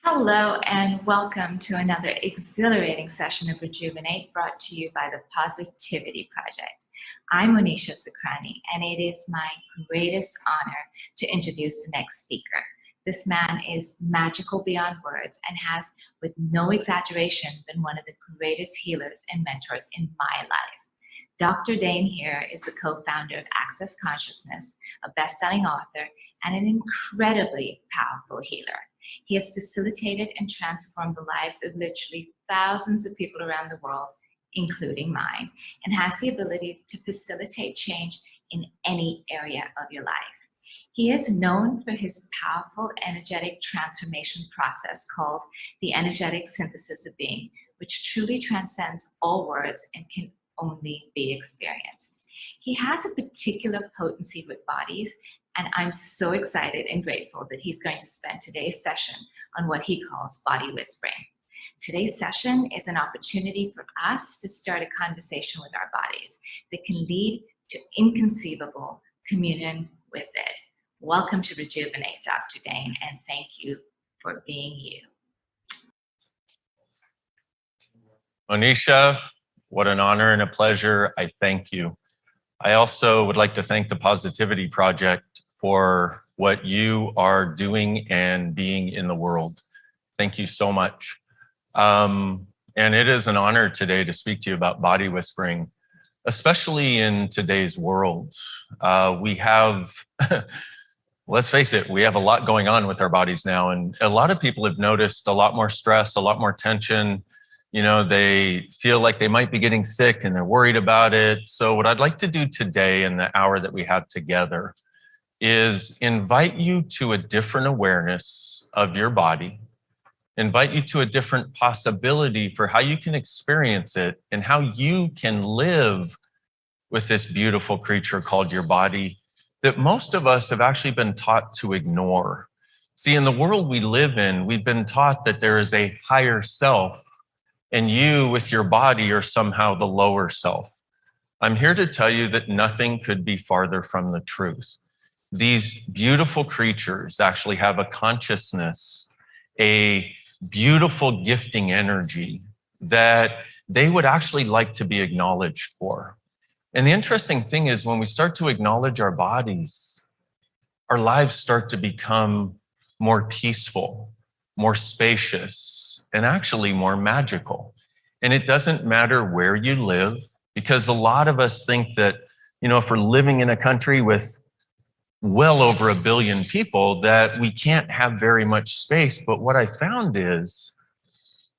Hello and welcome to another exhilarating session of Rejuvenate brought to you by the Positivity Project. I'm Monisha Sakrani and it is my greatest honor to introduce the next speaker. This man is magical beyond words and has, with no exaggeration, been one of the greatest healers and mentors in my life. Dr. Dain Heer is the co-founder of Access Consciousness, a best-selling author, and an incredibly powerful healer. He has facilitated and transformed the lives of literally thousands of people around the world, including mine, and has the ability to facilitate change in any area of your life. He is known for his powerful energetic transformation process called the energetic synthesis of being, which truly transcends all words and can only be experienced. He has a particular potency with bodies, and I'm so excited and grateful that he's going to spend today's session on what he calls body whispering. Today's session is an opportunity for us to start a conversation with our bodies that can lead to inconceivable communion with it. Welcome to Rejuvenate, Dr. Dain, and thank you for being you. Monisha, what an honor and a pleasure. I thank you. I also would like to thank the Positivity Project for what you are doing and being in the world. Thank you so much. And it is an honor today to speak to you about body whispering, especially in today's world. We have, let's face it, we have a lot going on with our bodies now, and a lot of people have noticed a lot more stress, a lot more tension. You know, they feel like they might be getting sick and they're worried about it. So what I'd like to do today in the hour that we have together is invite you to a different awareness of your body, invite you to a different possibility for how you can experience it and how you can live with this beautiful creature called your body that most of us have actually been taught to ignore. See, in the world we live in, we've been taught that there is a higher self and you with your body are somehow the lower self. I'm here to tell you that nothing could be farther from the truth. These beautiful creatures actually have a consciousness, a beautiful gifting energy that they would actually like to be acknowledged for. And the interesting thing is when we start to acknowledge our bodies, our lives start to become more peaceful, more spacious, and actually more magical. And it doesn't matter where you live, because a lot of us think that, you know, if we're living in a country with well over 1 billion people, that we can't have very much space. But what I found is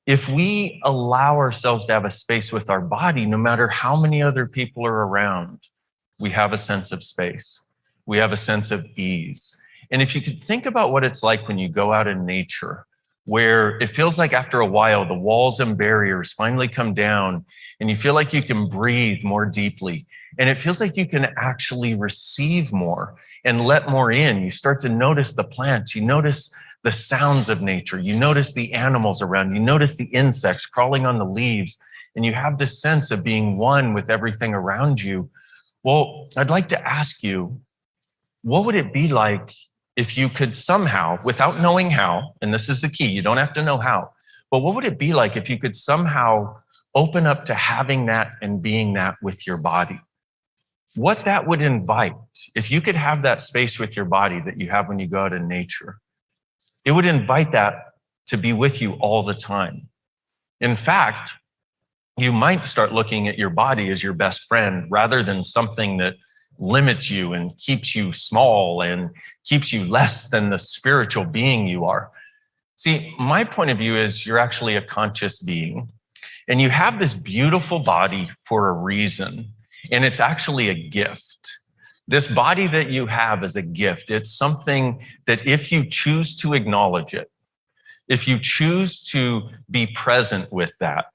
if we allow ourselves to have a space with our body, no matter how many other people are around, we have a sense of space. We have a sense of ease. And if you could think about what it's like when you go out in nature, where it feels like after a while, the walls and barriers finally come down and you feel like you can breathe more deeply. And it feels like you can actually receive more and let more in. You start to notice the plants, you notice the sounds of nature, you notice the animals around, you notice the insects crawling on the leaves, and you have this sense of being one with everything around you. Well, I'd like to ask you, what would it be like if you could somehow, without knowing how, and this is the key, you don't have to know how, but what would it be like if you could somehow open up to having that and being that with your body? What that would invite, if you could have that space with your body that you have when you go out in nature, it would invite that to be with you all the time. In fact, you might start looking at your body as your best friend rather than something that limits you and keeps you small and keeps you less than the spiritual being you are. See, my point of view is you're actually a conscious being and you have this beautiful body for a reason. And it's actually a gift. This body that you have is a gift. It's something that if you choose to acknowledge it, if you choose to be present with that,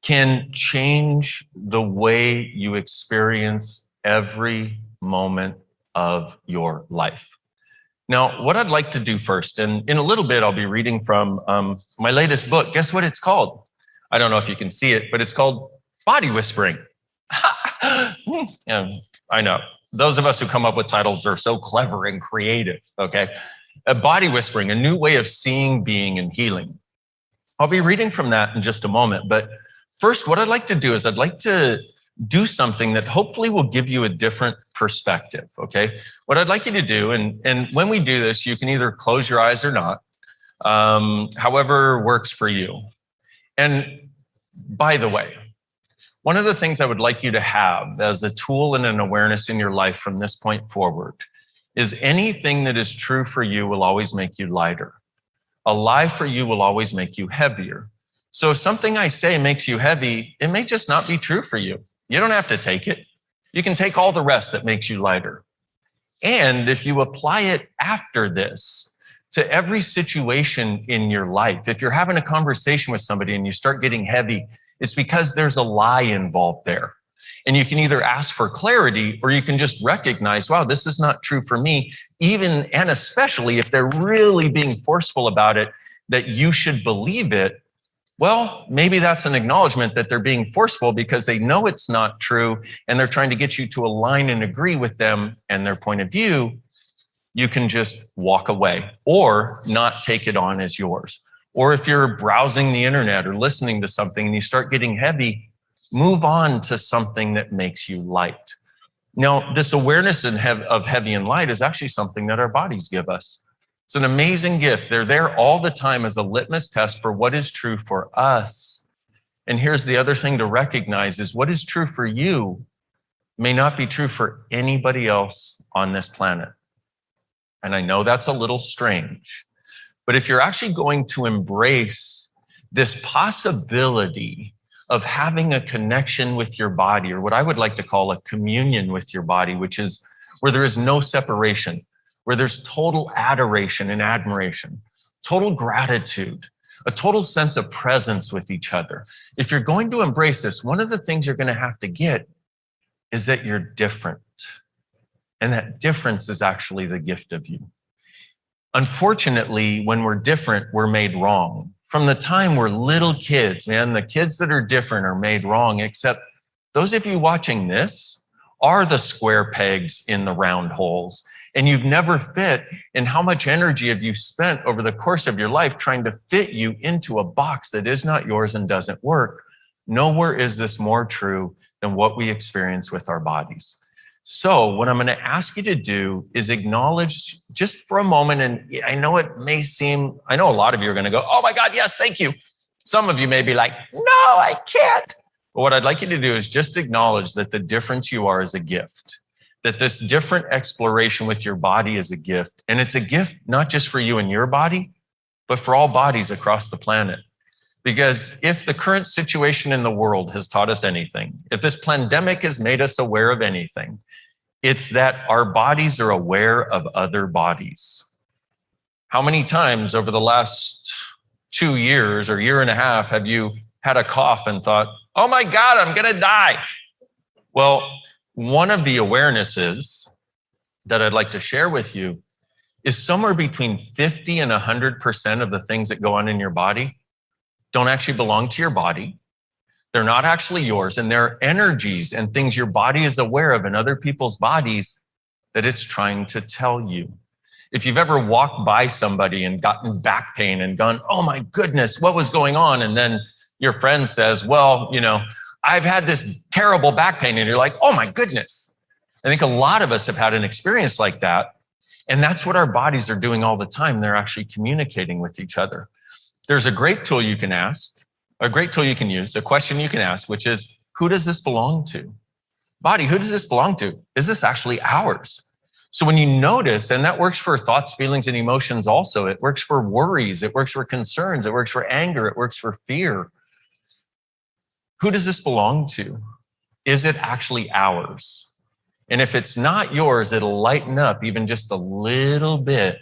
can change the way you experience every moment of your life. Now, what I'd like to do first, and in a little bit, I'll be reading from my latest book. Guess what it's called? I don't know if you can see it, but it's called Body Whispering. Yeah, I know. Those of us who come up with titles are so clever and creative, okay? a body whispering, a new way of seeing, being, and healing. I'll be reading from that in just a moment. But first, what I'd like to do is I'd like to do something that hopefully will give you a different perspective, okay? What I'd like you to do, and when we do this, you can either close your eyes or not, however works for you. And by the way, one of the things I would like you to have as a tool and an awareness in your life from this point forward is anything that is true for you will always make you lighter. A lie for you will always make you heavier. So if something I say makes you heavy, it may just not be true for you. You don't have to take it. You can take all the rest that makes you lighter. And if you apply it after this to every situation in your life, if you're having a conversation with somebody and you start getting heavy, it's because there's a lie involved there. And you can either ask for clarity or you can just recognize, wow, this is not true for me, even and especially if they're really being forceful about it, that you should believe it. Well, maybe that's an acknowledgement that they're being forceful because they know it's not true and they're trying to get you to align and agree with them and their point of view. You can just walk away or not take it on as yours. Or if you're browsing the internet or listening to something and you start getting heavy, move on to something that makes you light. Now, this awareness of heavy and light is actually something that our bodies give us. It's an amazing gift. They're there all the time as a litmus test for what is true for us. And here's the other thing to recognize is what is true for you may not be true for anybody else on this planet. And I know that's a little strange, but if you're actually going to embrace this possibility of having a connection with your body, or what I would like to call a communion with your body, which is where there is no separation, where there's total adoration and admiration, total gratitude, a total sense of presence with each other. If you're going to embrace this, one of the things you're going to have to get is that you're different. And that difference is actually the gift of you. Unfortunately, when we're different, we're made wrong. From the time we're little kids, man, the kids that are different are made wrong, except those of you watching this are the square pegs in the round holes. And you've never fit, and how much energy have you spent over the course of your life trying to fit you into a box that is not yours and doesn't work? Nowhere is this more true than what we experience with our bodies. So what I'm going to ask you to do is acknowledge just for a moment, and I know it may seem, I know a lot of you are going to go, oh my God, yes, thank you. Some of you may be like, no, I can't. But what I'd like you to do is just acknowledge that the difference you are is a gift. That this different exploration with your body is a gift. And it's a gift not just for you and your body, but for all bodies across the planet. Because if the current situation in the world has taught us anything, if this pandemic has made us aware of anything, it's that our bodies are aware of other bodies. How many times over the last 2 years or year and a half have you had a cough and thought, oh my God, I'm going to die? Well, one of the awarenesses that I'd like to share with you is somewhere between 50 and 100% of the things that go on in your body don't actually belong to your body. They're not actually yours. And they're energies and things your body is aware of in other people's bodies that it's trying to tell you. If you've ever walked by somebody and gotten back pain and gone, oh my goodness, what was going on? And then your friend says, well, you know, I've had this terrible back pain. And you're like, oh my goodness. I think a lot of us have had an experience like that. And that's what our bodies are doing all the time. They're actually communicating with each other. There's a great tool you can ask, a great tool you can use, a question you can ask, which is, who does this belong to? Body, who does this belong to? Is this actually ours? So when you notice, and that works for thoughts, feelings, and emotions also, it works for worries, it works for concerns, it works for anger, it works for fear. Who does this belong to? Is it actually ours? And if it's not yours, it'll lighten up even just a little bit.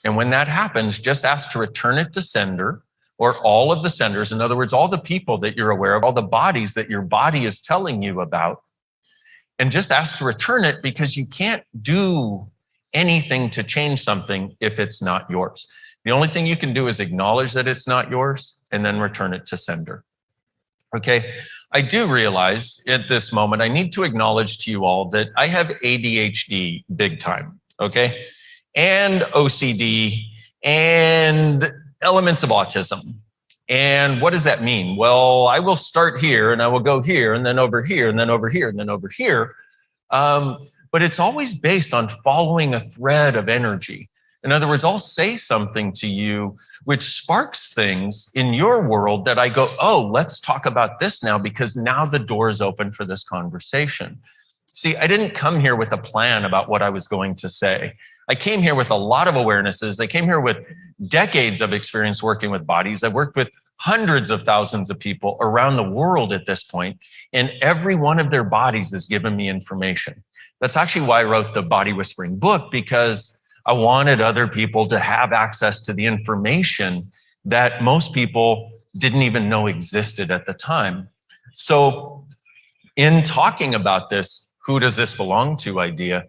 And when that happens, just ask to return it to sender, or all of the senders. In other words, all the people that you're aware of, all the bodies that your body is telling you about. And just ask to return it, because you can't do anything to change something if it's not yours. The only thing you can do is acknowledge that it's not yours and then return it to sender. Okay, I do realize at this moment, I need to acknowledge to you all that I have ADHD big time, okay? and OCD and elements of autism. And what does that mean? Well, I will start here and I will go here and then over here and then over here and then over here. But it's always based on following a thread of energy. In other words, I'll say something to you which sparks things in your world that I go, oh, let's talk about this now, because now the door is open for this conversation. See, I didn't come here with a plan about what I was going to say. I came here with a lot of awarenesses. I came here with decades of experience working with bodies. I've worked with hundreds of thousands of people around the world at this point, and every one of their bodies has given me information. That's actually why I wrote the Body Whispering book, because I wanted other people to have access to the information that most people didn't even know existed at the time. So in talking about this, who does this belong to idea,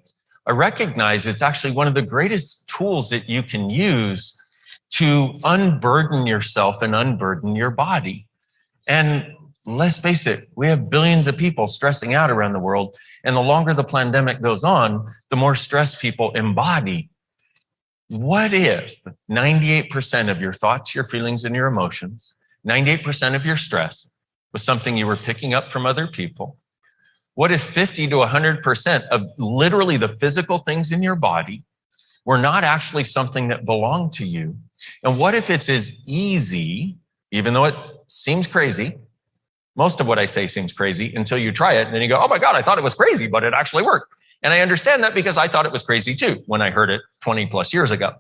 I recognize it's actually one of the greatest tools that you can use to unburden yourself and unburden your body. And let's face it, we have billions of people stressing out around the world. And the longer the pandemic goes on, the more stress people embody. What if 98% of your thoughts, your feelings, and your emotions, 98% of your stress was something you were picking up from other people? What if 50 to 100% of literally the physical things in your body were not actually something that belonged to you? And what if it's as easy, even though it seems crazy, most of what I say seems crazy until you try it and then you go, oh my God, I thought it was crazy, but it actually worked. And I understand that because I thought it was crazy too when I heard it 20 plus years ago.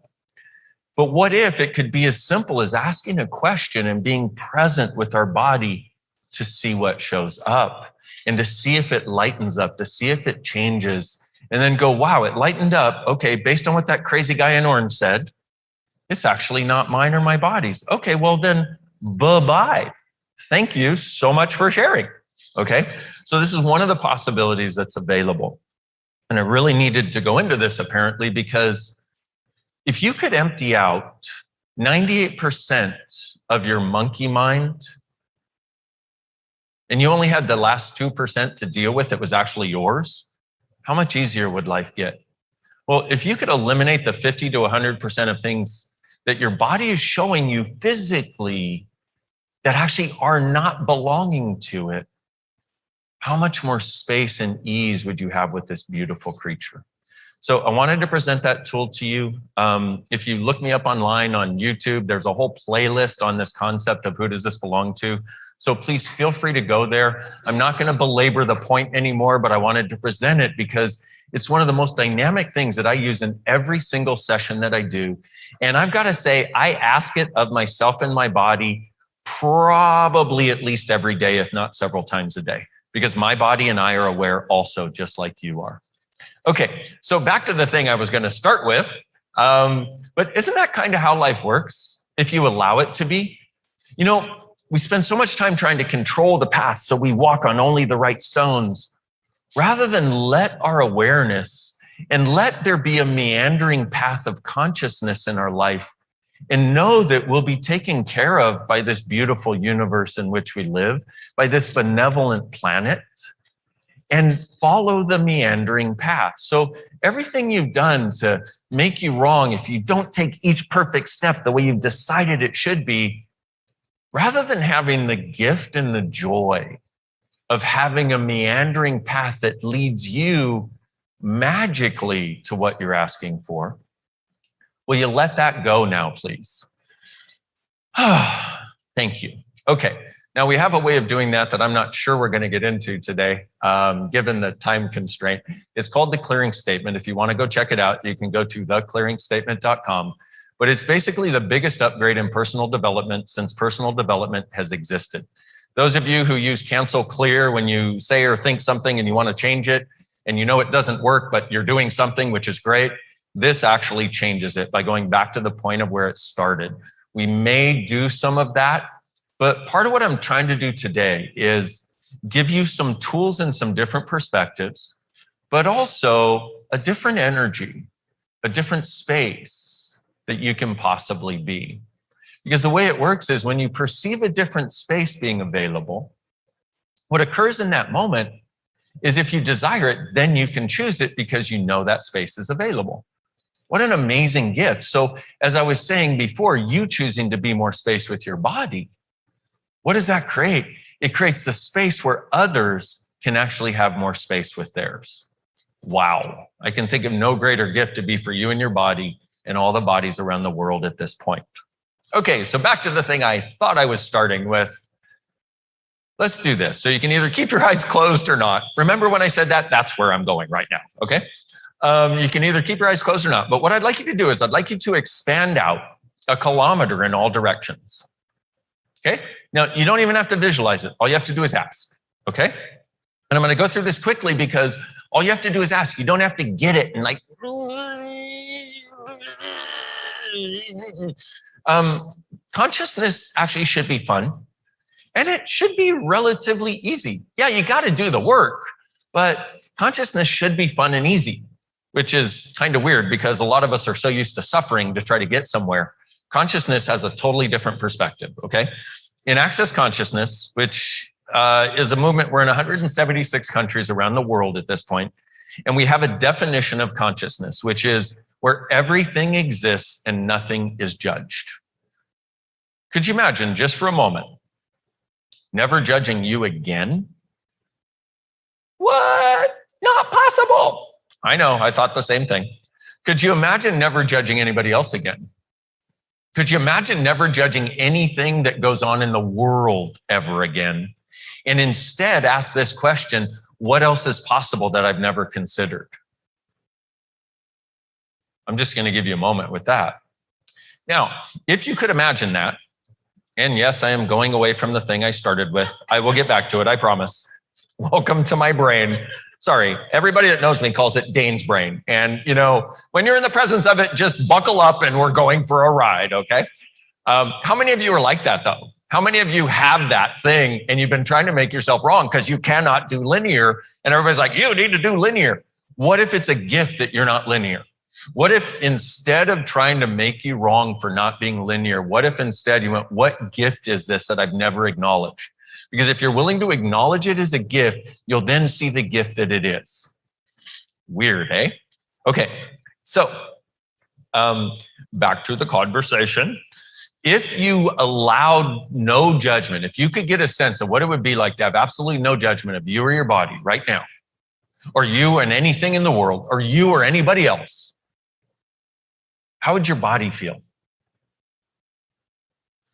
But what if it could be as simple as asking a question and being present with our body to see what shows up and to see if it lightens up, to see if it changes, and then go, wow, it lightened up. Okay, based on what that crazy guy in orange said, it's actually not mine or my body's. Okay, well then, bye-bye. Thank you so much for sharing. Okay, so this is one of the possibilities that's available. And I really needed to go into this apparently because if you could empty out 98% of your monkey mind and you only had the last 2% to deal with that was actually yours, how much easier would life get? Well, if you could eliminate the 50 to 100% of things that your body is showing you physically that actually are not belonging to it, how much more space and ease would you have with this beautiful creature? So I wanted to present that tool to you. If you look me up online on YouTube, there's a whole playlist on this concept of who does this belong to. So please feel free to go there. I'm not going to belabor the point anymore, but I wanted to present it because it's one of the most dynamic things that I use in every single session that I do. And I've got to say, I ask it of myself and my body probably at least every day, if not several times a day, because my body and I are aware also, just like you are. Okay, so back to the thing I was going to start with. But isn't that kind of how life works, if you allow it to be? You know, we spend so much time trying to control the path so we walk on only the right stones, rather than let our awareness and let there be a meandering path of consciousness in our life and know that we'll be taken care of by this beautiful universe in which we live, by this benevolent planet, and follow the meandering path. So everything you've done to make you wrong, if you don't take each perfect step the way you've decided it should be, rather than having the gift and the joy of having a meandering path that leads you magically to what you're asking for, will you let that go now, please? Thank you. Okay, now we have a way of doing that I'm not sure we're going to get into today, given the time constraint. It's called the clearing statement. If you want to go check it out, you can go to theclearingstatement.com. But it's basically the biggest upgrade in personal development since personal development has existed. Those of you who use cancel clear when you say or think something and you want to change it, and you know it doesn't work, but you're doing something, which is great, this actually changes it by going back to the point of where it started. We may do some of that, but part of what I'm trying to do today is give you some tools and some different perspectives, but also a different energy, a different space that you can possibly be. Because the way it works is when you perceive a different space being available, what occurs in that moment is if you desire it, then you can choose it because you know that space is available. What an amazing gift. So as I was saying before, you choosing to be more space with your body, what does that create? It creates the space where others can actually have more space with theirs. Wow. I can think of no greater gift to be for you and your body and all the bodies around the world at this point. Okay, so back to the thing I thought I was starting with. Let's do this. So you can either keep your eyes closed or not. Remember when I said that? That's where I'm going right now, okay? You can either keep your eyes closed or not. But what I'd like you to do is I'd like you to expand out 1 kilometer in all directions, okay? Now, you don't even have to visualize it. All you have to do is ask, okay? And I'm going to go through this quickly because all you have to do is ask. You don't have to get it and like, consciousness actually should be fun. And it should be relatively easy. Yeah, you got to do the work, but consciousness should be fun and easy, which is kind of weird because a lot of us are so used to suffering to try to get somewhere. Consciousness has a totally different perspective, okay? In Access Consciousness, which is a movement, we're in 176 countries around the world at this point, and we have a definition of consciousness, which is where everything exists and nothing is judged. Could you imagine, just for a moment, never judging you again? What? Not possible. I know, I thought the same thing. Could you imagine never judging anybody else again? Could you imagine never judging anything that goes on in the world ever again? And instead ask this question, what else is possible that I've never considered? I'm just going to give you a moment with that. Now, if you could imagine that, and yes, I am going away from the thing I started with. I will get back to it, I promise. Welcome to my brain. Sorry, everybody that knows me calls it Dain's brain. And you know, when you're in the presence of it, just buckle up and we're going for a ride, okay? How many of you are like that though? How many of you have that thing and you've been trying to make yourself wrong because you cannot do linear and everybody's like, you need to do linear. What if it's a gift that you're not linear? What if instead of trying to make you wrong for not being linear, what if instead you went, what gift is this that I've never acknowledged? Because if you're willing to acknowledge it as a gift, you'll then see the gift that it is. Weird, eh? Okay, so back to the conversation. If you allowed no judgment, if you could get a sense of what it would be like to have absolutely no judgment of you or your body right now, or you and anything in the world, or you or anybody else, how would your body feel?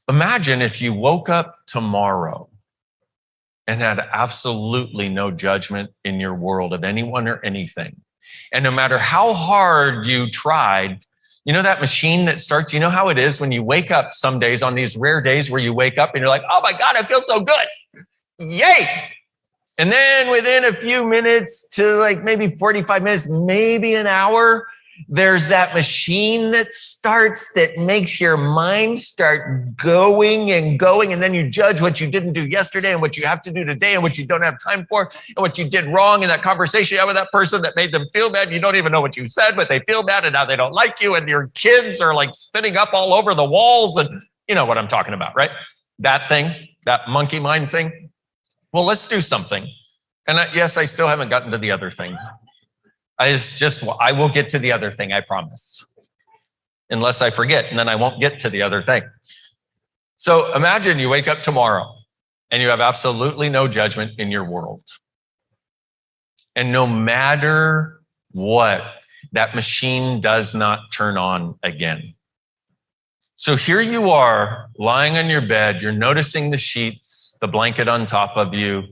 Imagine if you woke up tomorrow and had absolutely no judgment in your world of anyone or anything. And no matter how hard you tried, you know that machine that starts, you know how it is when you wake up some days on these rare days where you wake up and you're like, oh my God, I feel so good. Yay. And then within a few minutes to like maybe 45 minutes, maybe an hour, there's that machine that starts that makes your mind start going and going. And then you judge what you didn't do yesterday and what you have to do today and what you don't have time for and what you did wrong in that conversation you had with that person that made them feel bad. You don't even know what you said, but they feel bad and now they don't like you. And your kids are like spinning up all over the walls. And you know what I'm talking about, right? That thing, that monkey mind thing. Well, let's do something. And yes, I still haven't gotten to the other thing. I will get to the other thing, I promise. Unless I forget, and then I won't get to the other thing. So imagine you wake up tomorrow and you have absolutely no judgment in your world. And no matter what, that machine does not turn on again. So here you are lying on your bed, you're noticing the sheets, the blanket on top of you,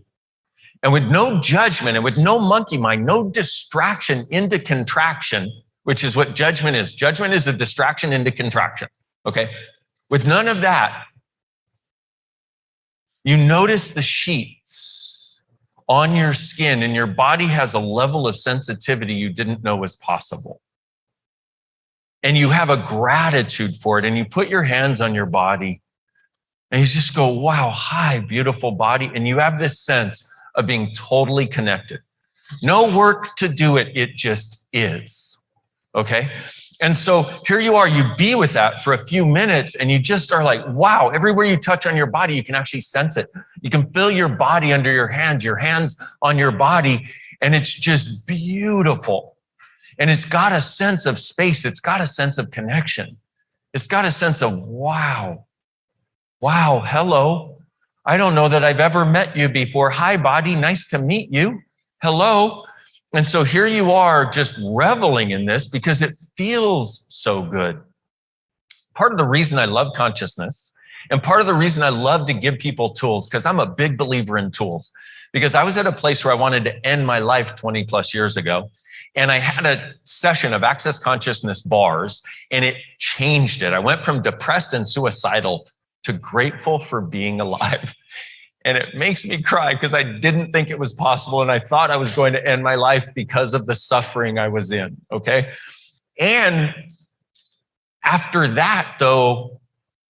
and with no judgment and with no monkey mind, no distraction into contraction, which is what judgment is. Judgment is a distraction into contraction, okay? With none of that, you notice the sheets on your skin and your body has a level of sensitivity you didn't know was possible. And you have a gratitude for it and you put your hands on your body and you just go, wow, hi, beautiful body. And you have this sense of being totally connected. No work to do it, it just is, okay? And so here you are, you be with that for a few minutes and you just are like, wow, everywhere you touch on your body, you can actually sense it. You can feel your body under your hands on your body, and it's just beautiful. And it's got a sense of space. It's got a sense of connection. It's got a sense of, wow, hello. I don't know that I've ever met you before. Hi, body, nice to meet you. Hello. And so here you are just reveling in this because it feels so good. Part of the reason I love consciousness and part of the reason I love to give people tools, because I'm a big believer in tools, because I was at a place where I wanted to end my life 20 plus years ago. And I had a session of access consciousness bars and it changed it. I went from depressed and suicidal to grateful for being alive. And it makes me cry because I didn't think it was possible. And I thought I was going to end my life because of the suffering I was in. Okay. And after that, though,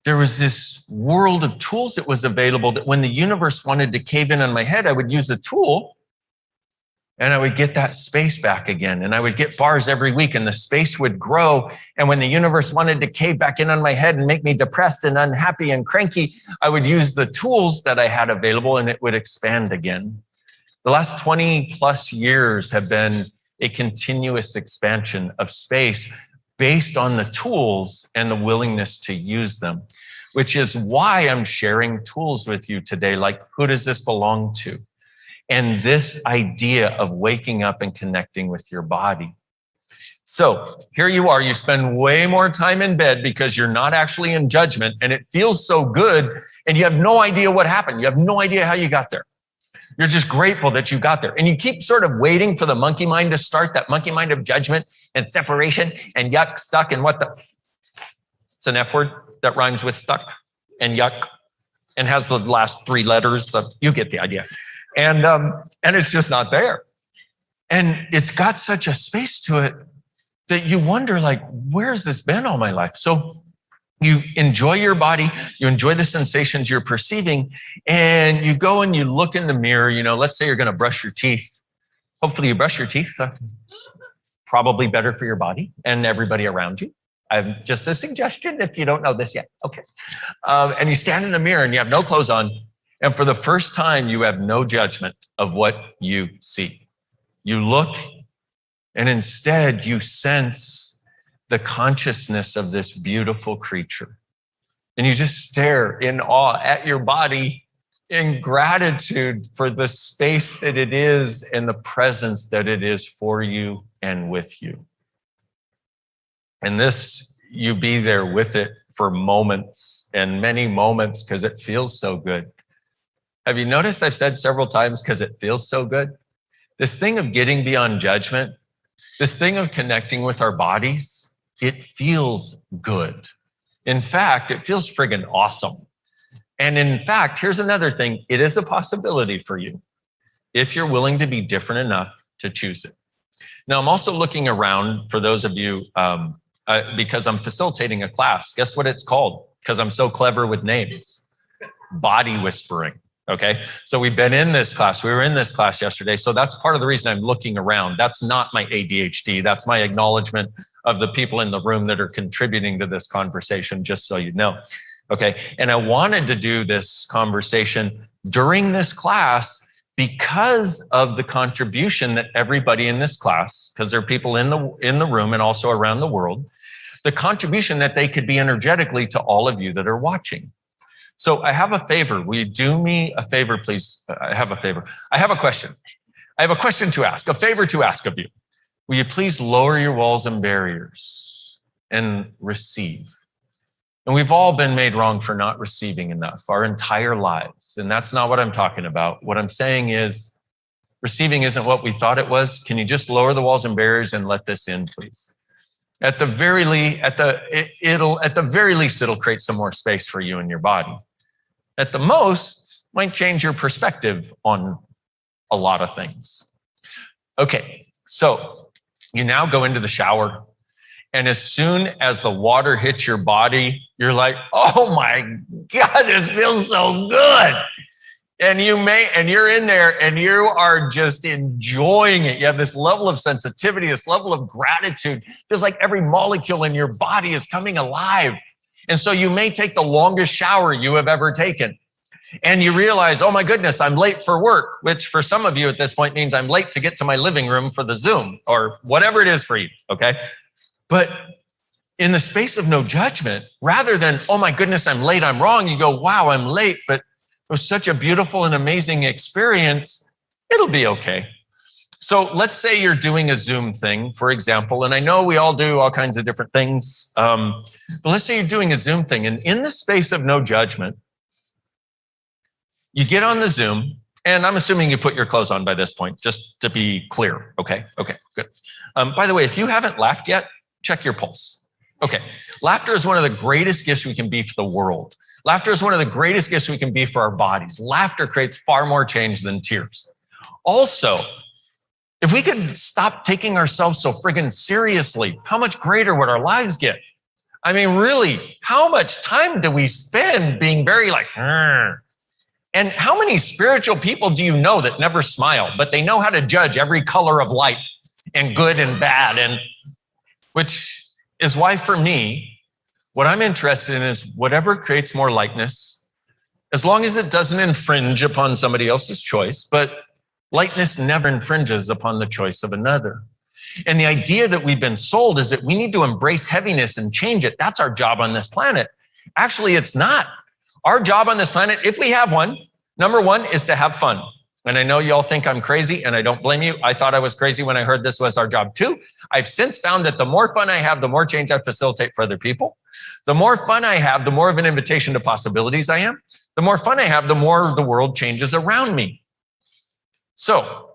there was this world of tools that was available that when the universe wanted to cave in on my head, I would use a tool and I would get that space back again. And I would get bars every week and the space would grow. And when the universe wanted to cave back in on my head and make me depressed and unhappy and cranky, I would use the tools that I had available and it would expand again. The last 20 plus years have been a continuous expansion of space based on the tools and the willingness to use them, which is why I'm sharing tools with you today. Like, who does this belong to? And this idea of waking up and connecting with your body. So here you are, you spend way more time in bed because you're not actually in judgment and it feels so good and you have no idea what happened. You have no idea how you got there. You're just grateful that you got there. And you keep sort of waiting for the monkey mind to start, that monkey mind of judgment and separation and yuck, stuck, and what the, it's an F word that rhymes with stuck and yuck and has the last three letters. So you get the idea. And it's just not there. And it's got such a space to it that you wonder, like, where's this been all my life? So you enjoy your body, you enjoy the sensations you're perceiving, and you go and you look in the mirror. You know, let's say you're going to brush your teeth. Hopefully you brush your teeth. It's probably better for your body and everybody around you. Just a suggestion if you don't know this yet. Okay. And you stand in the mirror and you have no clothes on. And for the first time, you have no judgment of what you see. You look, and instead you sense the consciousness of this beautiful creature. And you just stare in awe at your body in gratitude for the space that it is and the presence that it is for you and with you. And this, you be there with it for moments and many moments because it feels so good. Have you noticed I've said several times because it feels so good? This thing of getting beyond judgment, this thing of connecting with our bodies, it feels good. In fact, it feels friggin' awesome. And in fact, here's another thing. It is a possibility for you if you're willing to be different enough to choose it. Now, I'm also looking around for those of you, because I'm facilitating a class. Guess what it's called? Because I'm so clever with names. Body whispering. Okay, so we've been in this class. We were in this class yesterday. So that's part of the reason I'm looking around. That's not my ADHD. That's my acknowledgement of the people in the room that are contributing to this conversation, just so you know. Okay, and I wanted to do this conversation during this class because of the contribution that everybody in this class, because there are people in the room and also around the world, the contribution that they could be energetically to all of you that are watching. So I have a favor. Will you do me a favor, please? I have a favor. I have a question. I have a question to ask, a favor to ask of you. Will you please lower your walls and barriers and receive? And we've all been made wrong for not receiving enough our entire lives. And that's not what I'm talking about. What I'm saying is receiving isn't what we thought it was. Can you just lower the walls and barriers and let this in, please? At the very least, it'll create some more space for you and your body. At the most, might change your perspective on a lot of things. Okay, so you now go into the shower, and as soon as the water hits your body, you're like, oh my God, this feels so good. And you're in there and you are just enjoying it. You have this level of sensitivity, this level of gratitude. It feels like every molecule in your body is coming alive. And so you may take the longest shower you have ever taken. And you realize, oh my goodness, I'm late for work, which for some of you at this point means I'm late to get to my living room for the Zoom or whatever it is for you, okay? But in the space of no judgment, rather than, oh my goodness, I'm late, I'm wrong, you go, wow, I'm late, but it was such a beautiful and amazing experience. It'll be okay. So let's say you're doing a Zoom thing, for example, and I know we all do all kinds of different things, but let's say you're doing a Zoom thing, and in the space of no judgment, you get on the Zoom, and I'm assuming you put your clothes on by this point, just to be clear, okay? Okay, good. By the way, if you haven't laughed yet, check your pulse. Okay, laughter is one of the greatest gifts we can be for the world. Laughter is one of the greatest gifts we can be for our bodies. Laughter creates far more change than tears. Also, if we could stop taking ourselves so friggin' seriously, how much greater would our lives get? I mean, really, how much time do we spend being very like, "Rrr." And how many spiritual people do you know that never smile, but they know how to judge every color of light and good and bad? And which is why for me, what I'm interested in is whatever creates more lightness, as long as it doesn't infringe upon somebody else's choice, but lightness never infringes upon the choice of another. And the idea that we've been sold is that we need to embrace heaviness and change it. That's our job on this planet. Actually, it's not. Our job on this planet, if we have one, number one is to have fun. And I know you all think I'm crazy, and I don't blame you. I thought I was crazy when I heard this was our job too. I've since found that the more fun I have, the more change I facilitate for other people. The more fun I have, the more of an invitation to possibilities I am. The more fun I have, the more the world changes around me. So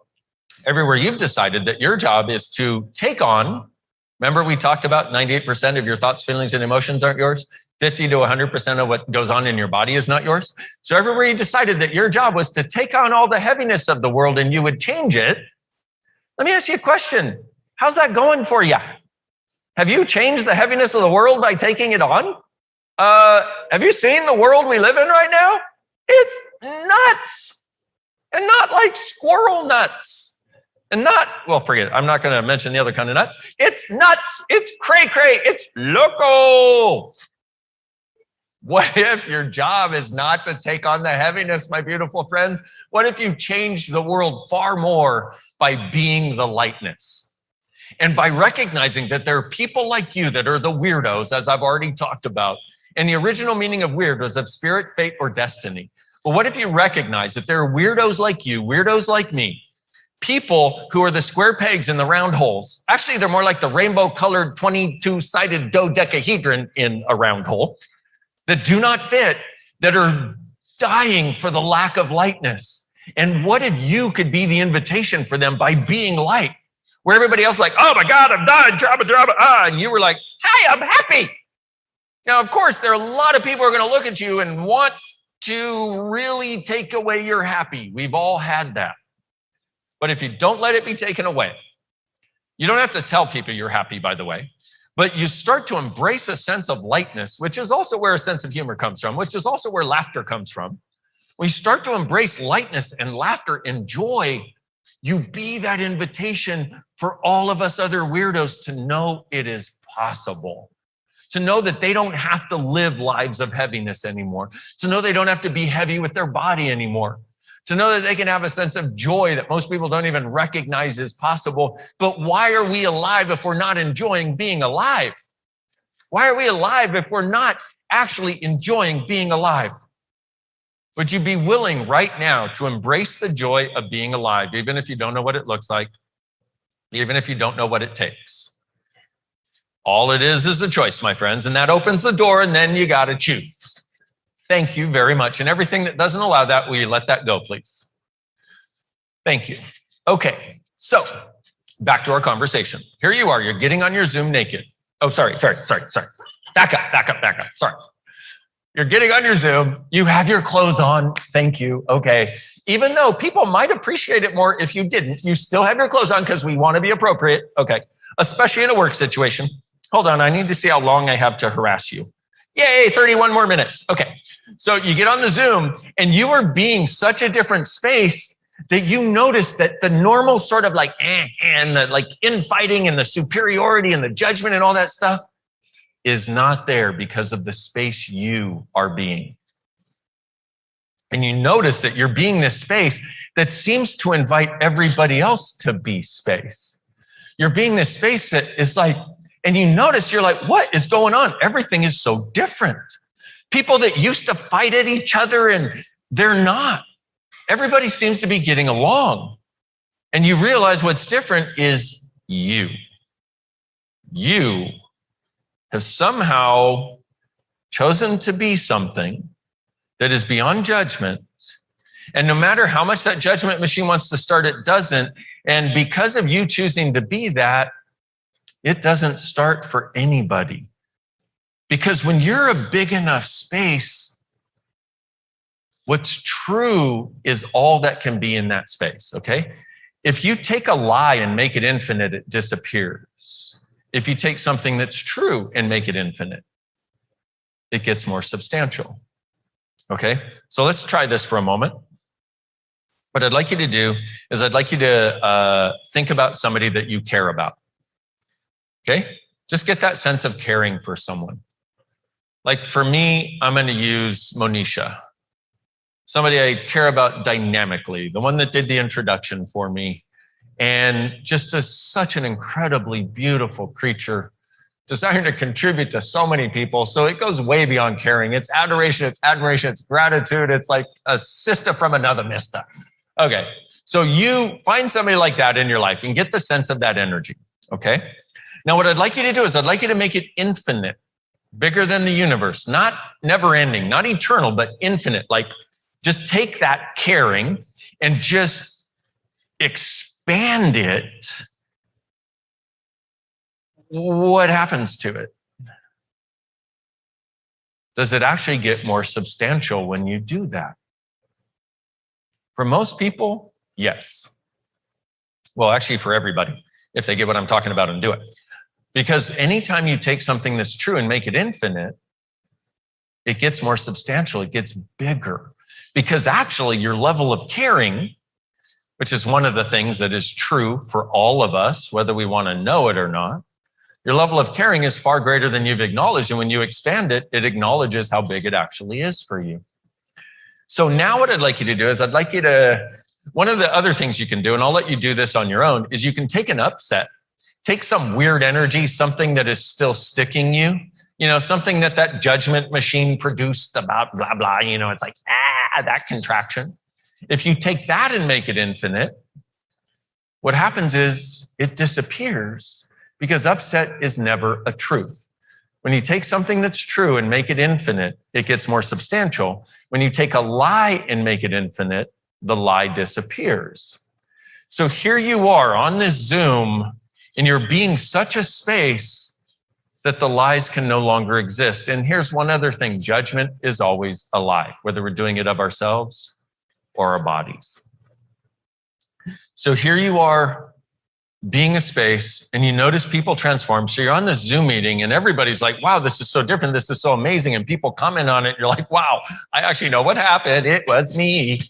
everywhere you've decided that your job is to take on, remember we talked about 98% of your thoughts, feelings, and emotions aren't yours? 50 to 100% of what goes on in your body is not yours. So everywhere you decided that your job was to take on all the heaviness of the world and you would change it. Let me ask you a question. How's that going for you? Have you changed the heaviness of the world by taking it on? Have you seen the world we live in right now? It's nuts. And not like squirrel nuts. And not, well, forget it. I'm not going to mention the other kind of nuts. It's nuts. It's cray-cray. It's loco. What if your job is not to take on the heaviness, my beautiful friends? What if you change the world far more by being the lightness? And by recognizing that there are people like you that are the weirdos, as I've already talked about. And the original meaning of weird was of spirit, fate, or destiny. But what if you recognize that there are weirdos like you, weirdos like me, people who are the square pegs in the round holes. Actually, they're more like the rainbow-colored 22-sided dodecahedron in a round hole that do not fit, that are dying for the lack of lightness. And what if you could be the invitation for them by being light? Where everybody else is like, oh my God, I'm dying, drama, and you were like, hey, I'm happy. Now, of course, there are a lot of people who are going to look at you and want to really take away your happy. We've all had that. But if you don't let it be taken away, you don't have to tell people you're happy, by the way, but you start to embrace a sense of lightness, which is also where a sense of humor comes from, which is also where laughter comes from. When you start to embrace lightness and laughter and joy, you be that invitation for all of us other weirdos to know it is possible, to know that they don't have to live lives of heaviness anymore, to know they don't have to be heavy with their body anymore, to know that they can have a sense of joy that most people don't even recognize is possible. But why are we alive if we're not enjoying being alive? Why are we alive if we're not actually enjoying being alive? Would you be willing right now to embrace the joy of being alive, even if you don't know what it looks like, even if you don't know what it takes? All it is a choice, my friends, and that opens the door, and then you got to choose. Thank you very much. And everything that doesn't allow that, will you let that go, please? Thank you. Okay, so back to our conversation. Here you are, you're getting on your Zoom naked. Oh, sorry. Back up. Sorry. You're getting on your Zoom, you have your clothes on. Thank you. Okay. Even though people might appreciate it more if you didn't, you still have your clothes on because we want to be appropriate. Okay. Especially in a work situation. Hold on, I need to see how long I have to harass you. Yay, 31 more minutes. Okay. So you get on the Zoom and you are being such a different space that you notice that the normal sort of like, and the like infighting and the superiority and the judgment and all that stuff is not there because of the space you are being. And you notice that you're being this space that seems to invite everybody else to be space. You're being this space that is like, and you notice you're like, what is going on? Everything is so different. People that used to fight at each other, and they're not. Everybody seems to be getting along. And you realize what's different is you. You have somehow chosen to be something that is beyond judgment. And no matter how much that judgment machine wants to start, it doesn't. And because of you choosing to be that, it doesn't start for anybody. Because when you're a big enough space, what's true is all that can be in that space, okay? If you take a lie and make it infinite, it disappears. If you take something that's true and make it infinite, it gets more substantial. Okay, so let's try this for a moment. What I'd like you to do is I'd like you to think about somebody that you care about. Okay, just get that sense of caring for someone. Like for me, I'm going to use Monisha, somebody I care about dynamically, the one that did the introduction for me, and just such an incredibly beautiful creature, desiring to contribute to so many people. So it goes way beyond caring. It's adoration, it's admiration, it's gratitude. It's like a sister from another mister. Okay, so you find somebody like that in your life and get the sense of that energy, okay? Now what I'd like you to do is I'd like you to make it infinite, bigger than the universe, not never ending, not eternal, but infinite. Like just take that caring and just expand it. What happens to it? Does it actually get more substantial when you do that? For most people, yes. Well, actually for everybody, if they get what I'm talking about and do it. Because anytime you take something that's true and make it infinite, it gets more substantial, it gets bigger. Because actually your level of caring, which is one of the things that is true for all of us, whether we want to know it or not, your level of caring is far greater than you've acknowledged. And when you expand it, it acknowledges how big it actually is for you. So now what I'd like you to do is I'd like you to, one of the other things you can do, and I'll let you do this on your own, is you can take an upset, take some weird energy, something that is still sticking you, something that judgment machine produced about blah, blah, it's like, that contraction. If you take that and make it infinite, what happens is it disappears. Because upset is never a truth. When you take something that's true and make it infinite, it gets more substantial. When you take a lie and make it infinite, the lie disappears. So here you are on this Zoom, and you're being such a space that the lies can no longer exist. And here's one other thing, judgment is always a lie, whether we're doing it of ourselves or our bodies. So here you are, being a space, and you notice people transform. So you're on this Zoom meeting and everybody's like, wow, this is so different. This is so amazing. And people comment on it. You're like, wow, I actually know what happened. It was me.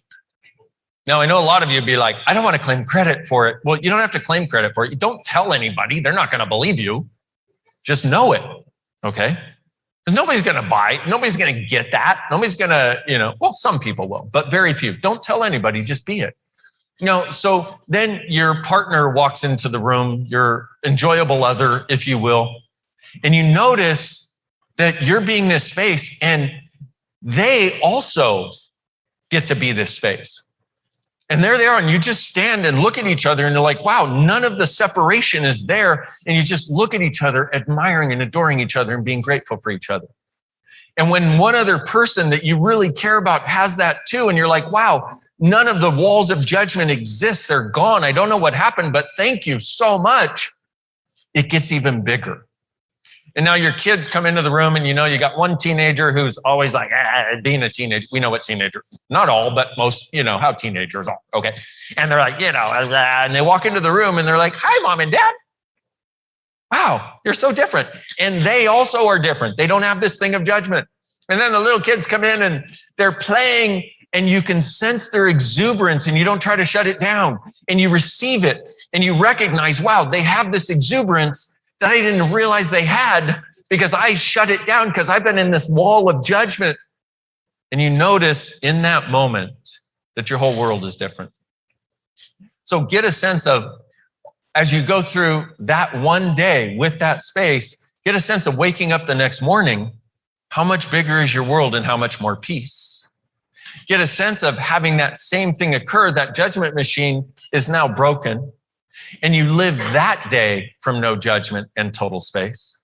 Now, I know a lot of you would be like, I don't want to claim credit for it. Well, you don't have to claim credit for it. You don't tell anybody. They're not going to believe you. Just know it. Okay. Because nobody's going to buy it. Nobody's going to get that. Nobody's going to, well, some people will, but very few. Don't tell anybody. Just be it. So then your partner walks into the room, your enjoyable other, if you will, and you notice that you're being this space and they also get to be this space. And there they are, and you just stand and look at each other and you're like, wow, none of the separation is there. And you just look at each other, admiring and adoring each other and being grateful for each other. And when one other person that you really care about has that too, and you're like, wow, none of the walls of judgment exist. They're gone. I don't know what happened, but thank you so much. It gets even bigger. And now your kids come into the room and you got one teenager who's always like, being a teenager. We know what teenager, not all, but most, how teenagers are. Okay. And they're like, and they walk into the room and they're like, hi, mom and dad. Wow, you're so different. And they also are different. They don't have this thing of judgment. And then the little kids come in and they're playing and you can sense their exuberance and you don't try to shut it down and you receive it and you recognize, wow, they have this exuberance that I didn't realize they had because I shut it down because I've been in this wall of judgment. And you notice in that moment that your whole world is different. So get a sense of, as you go through that one day with that space, get a sense of waking up the next morning, how much bigger is your world and how much more peace. Get a sense of having that same thing occur, that judgment machine is now broken, and you live that day from no judgment and total space.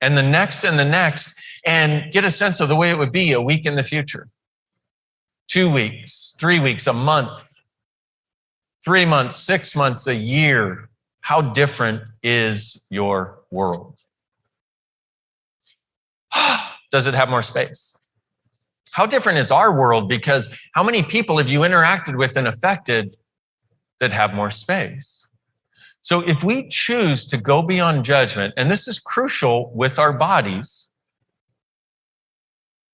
And the next, and get a sense of the way it would be a week in the future, 2 weeks, 3 weeks, a month, 3 months, 6 months, a year. How different is your world? Does it have more space? How different is our world? Because how many people have you interacted with and affected that have more space? So if we choose to go beyond judgment, and this is crucial with our bodies,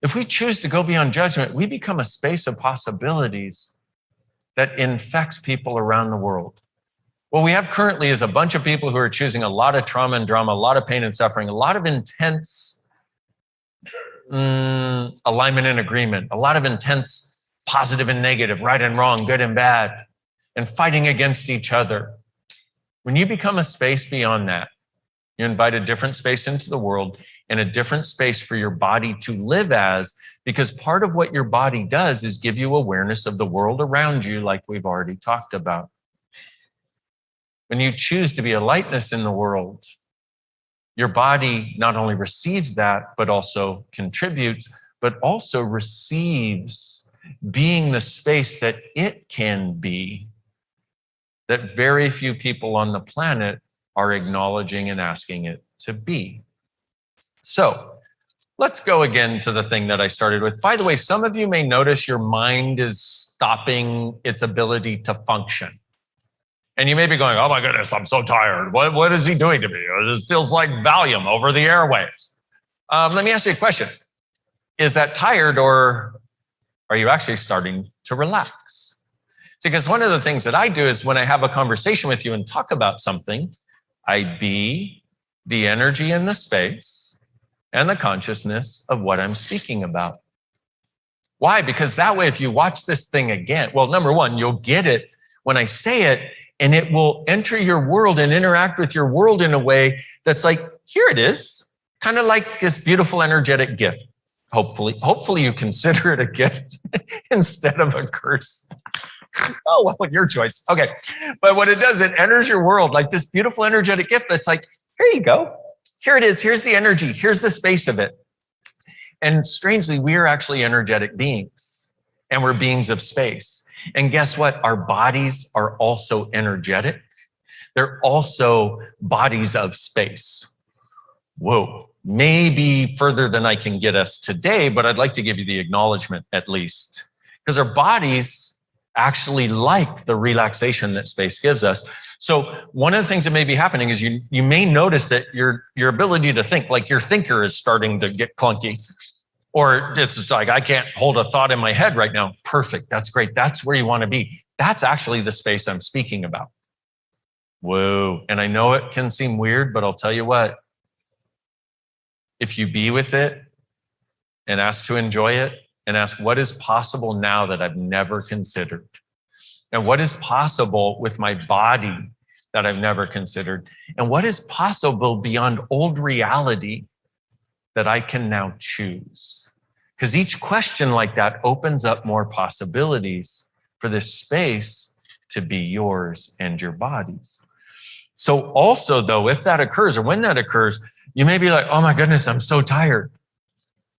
if we choose to go beyond judgment, we become a space of possibilities that infects people around the world. What we have currently is a bunch of people who are choosing a lot of trauma and drama, a lot of pain and suffering, a lot of intense alignment and agreement, a lot of intense positive and negative, right and wrong, good and bad, and fighting against each other. When you become a space beyond that, you invite a different space into the world and a different space for your body to live as, because part of what your body does is give you awareness of the world around you, like we've already talked about. When you choose to be a lightness in the world, your body not only receives that, but also contributes, but also receives being the space that it can be, that very few people on the planet are acknowledging and asking it to be. So let's go again to the thing that I started with. By the way, some of you may notice your mind is stopping its ability to function. And you may be going, oh my goodness, I'm so tired. What is he doing to me? This feels like Valium over the airwaves. Let me ask you a question. Is that tired, or are you actually starting to relax? Because one of the things that I do is when I have a conversation with you and talk about something, I be the energy in the space and the consciousness of what I'm speaking about. Why? Because that way, if you watch this thing again, well, number one, you'll get it when I say it, and it will enter your world and interact with your world in a way that's like, here it is, kind of like this beautiful energetic gift. Hopefully you consider it a gift instead of a curse. Oh, well, your choice. Okay. But what it does, it enters your world like this beautiful energetic gift that's like, here you go. Here it is. Here's the energy. Here's the space of it. And strangely, we are actually energetic beings, and we're beings of space. And guess what? Our bodies are also energetic. They're also bodies of space. Whoa, maybe further than I can get us today, but I'd like to give you the acknowledgement at least. Because our bodies actually like the relaxation that space gives us. So one of the things that may be happening is you may notice that your ability to think, like your thinker is starting to get clunky. Or this is like, I can't hold a thought in my head right now. Perfect. That's great. That's where you want to be. That's actually the space I'm speaking about. Whoa. And I know it can seem weird, but I'll tell you what. If you be with it and ask to enjoy it and ask what is possible now that I've never considered, and what is possible with my body that I've never considered, and what is possible beyond old reality that I can now choose. Because each question like that opens up more possibilities for this space to be yours and your body's. So also though, if that occurs or when that occurs, you may be like, oh my goodness, I'm so tired.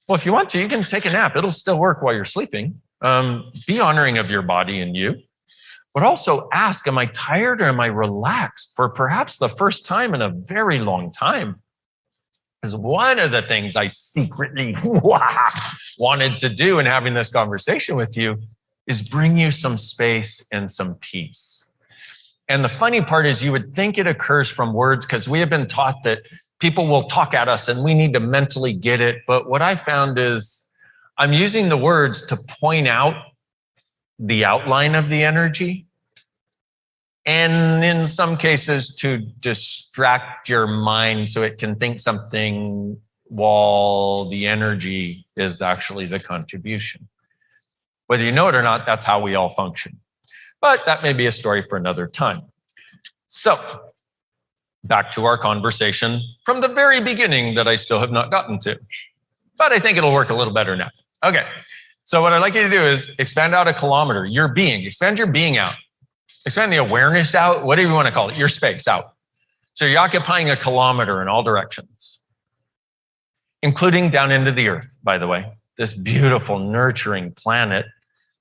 Well, if you want to, you can take a nap. It'll still work while you're sleeping. Be honoring of your body and you, but also ask, am I tired or am I relaxed for perhaps the first time in a very long time? Because one of the things I secretly wanted to do in having this conversation with you is bring you some space and some peace. And the funny part is you would think it occurs from words, because we have been taught that people will talk at us and we need to mentally get it. But what I found is I'm using the words to point out the outline of the energy, and in some cases to distract your mind so it can think something while the energy is actually the contribution. Whether you know it or not, that's how we all function. But that may be a story for another time. So, back to our conversation from the very beginning that I still have not gotten to. But I think it'll work a little better now. Okay, so what I'd like you to do is expand out a kilometer, your being, expand your being out. Expand the awareness out, whatever you want to call it, your space out. So you're occupying a kilometer in all directions, including down into the earth, by the way, this beautiful, nurturing planet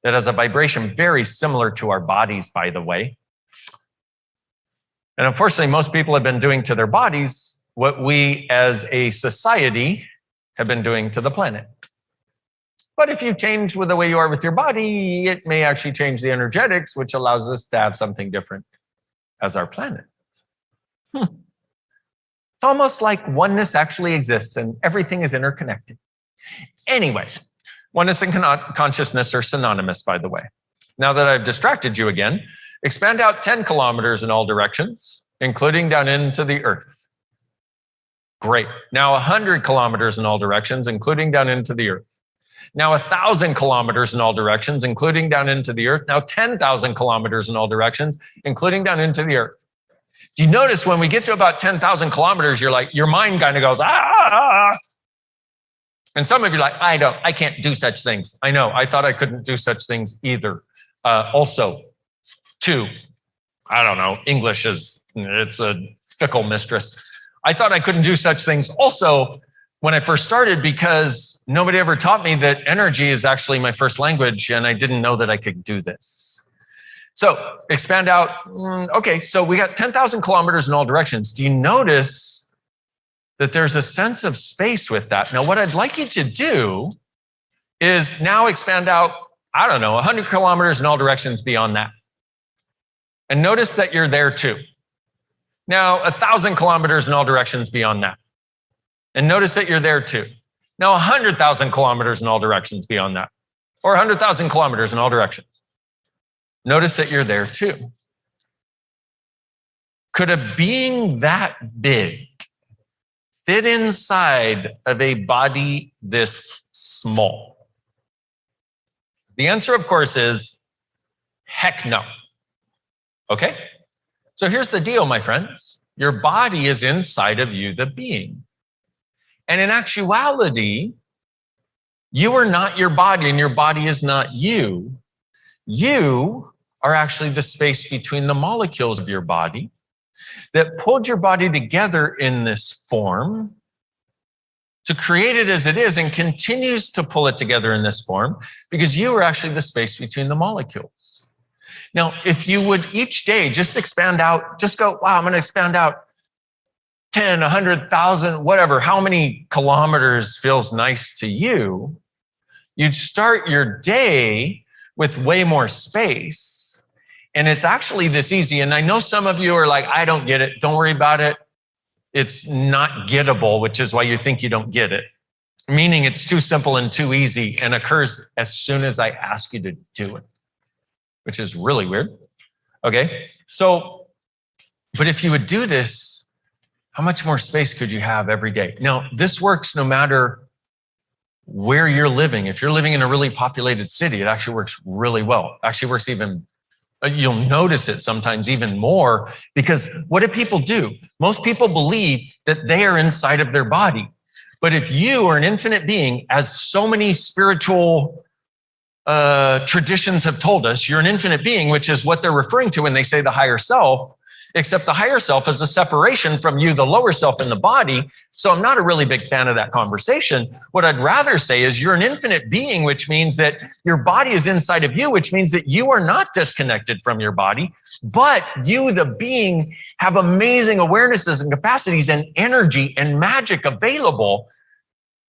that has a vibration very similar to our bodies, by the way. And unfortunately, most people have been doing to their bodies what we as a society have been doing to the planet. But if you change with the way you are with your body, it may actually change the energetics, which allows us to have something different as our planet. It's almost like oneness actually exists and everything is interconnected. Anyway, oneness and consciousness are synonymous, by the way. Now that I've distracted you again, expand out 10 kilometers in all directions, including down into the earth. Great. Now 100 kilometers in all directions, including down into the earth. Now 1,000 kilometers in all directions, including down into the earth. Now 10,000 kilometers in all directions, including down into the earth. Do you notice when we get to about 10,000 kilometers, you're like, your mind kind of goes, ah. And some of you are like, I can't do such things. I know, I thought I couldn't do such things either. Also, too, I don't know, English it's a fickle mistress. I thought I couldn't do such things also when I first started because nobody ever taught me that energy is actually my first language and I didn't know that I could do this. So expand out. Okay, so we got 10,000 kilometers in all directions. Do you notice that there's a sense of space with that? Now, what I'd like you to do is now expand out, 100 kilometers in all directions beyond that. And notice that you're there too. Now, 1,000 kilometers in all directions beyond that. And notice that you're there too. Now, 100,000 kilometers in all directions beyond that. Or 100,000 kilometers in all directions. Notice that you're there too. Could a being that big fit inside of a body this small? The answer, of course, is heck no. Okay? So here's the deal, my friends. Your body is inside of you, the being. And in actuality, you are not your body and your body is not you. You are actually the space between the molecules of your body that pulled your body together in this form to create it as it is and continues to pull it together in this form because you are actually the space between the molecules. Now, if you would each day just expand out, just go, wow, I'm going to expand out 10, 100,000, whatever, how many kilometers feels nice to you, you'd start your day with way more space. And it's actually this easy. And I know some of you are like, I don't get it. Don't worry about it. It's not gettable, which is why you think you don't get it. Meaning it's too simple and too easy and occurs as soon as I ask you to do it, which is really weird. Okay, so, but if you would do this, how much more space could you have every day? Now, this works no matter where you're living. If you're living in a really populated city, it actually works really well. Actually works even, you'll notice it sometimes even more because what do people do? Most people believe that they are inside of their body. But if you are an infinite being, as so many spiritual traditions have told us, you're an infinite being, which is what they're referring to when they say the higher self, except the higher self is a separation from you, the lower self in the body. So I'm not a really big fan of that conversation. What I'd rather say is you're an infinite being, which means that your body is inside of you, which means that you are not disconnected from your body, but you, the being, have amazing awarenesses and capacities and energy and magic available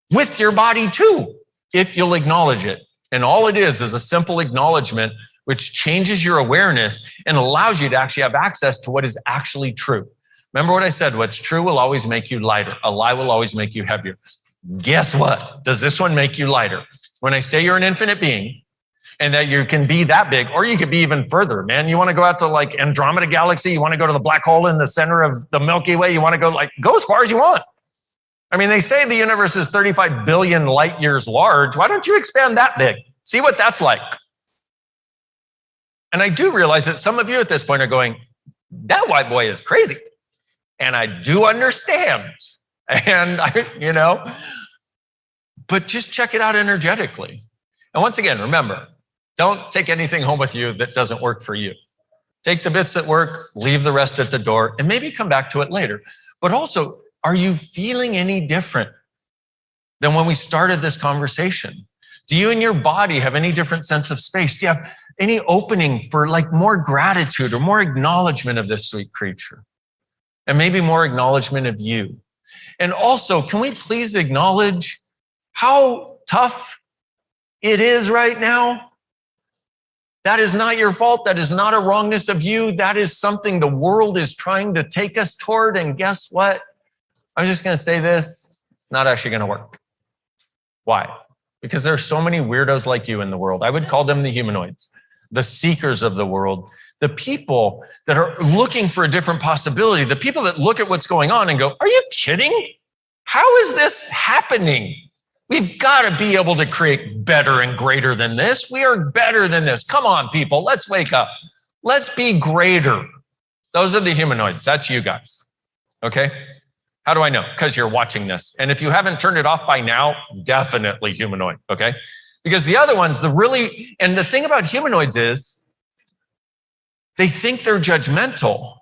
with your body too, if you'll acknowledge it. And all it is a simple acknowledgement which changes your awareness and allows you to actually have access to what is actually true. Remember what I said, what's true will always make you lighter. A lie will always make you heavier. Guess what? Does this one make you lighter? When I say you're an infinite being and that you can be that big, or you could be even further, man. You want to go out to like Andromeda Galaxy, you want to go to the black hole in the center of the Milky Way, you want to go as far as you want. I mean, they say the universe is 35 billion light years large. Why don't you expand that big? See what that's like. And I do realize that some of you at this point are going, that white boy is crazy. And I do understand. And but just check it out energetically. And once again, remember, don't take anything home with you that doesn't work for you. Take the bits that work, leave the rest at the door, and maybe come back to it later. But also, are you feeling any different than when we started this conversation? Do you and your body have any different sense of space? Do you have any opening for like more gratitude or more acknowledgement of this sweet creature? And maybe more acknowledgement of you. And also, can we please acknowledge how tough it is right now? That is not your fault. That is not a wrongness of you. That is something the world is trying to take us toward. And guess what? I'm just going to say this. It's not actually going to work. Why? Because there are so many weirdos like you in the world. I would call them the humanoids, the seekers of the world, the people that are looking for a different possibility, the people that look at what's going on and go, are you kidding? How is this happening? We've got to be able to create better and greater than this. We are better than this. Come on, people. Let's wake up. Let's be greater. Those are the humanoids. That's you guys. Okay? How do I know? Because you're watching this. And if you haven't turned it off by now, definitely humanoid. Okay? Because the other ones, and the thing about humanoids is they think they're judgmental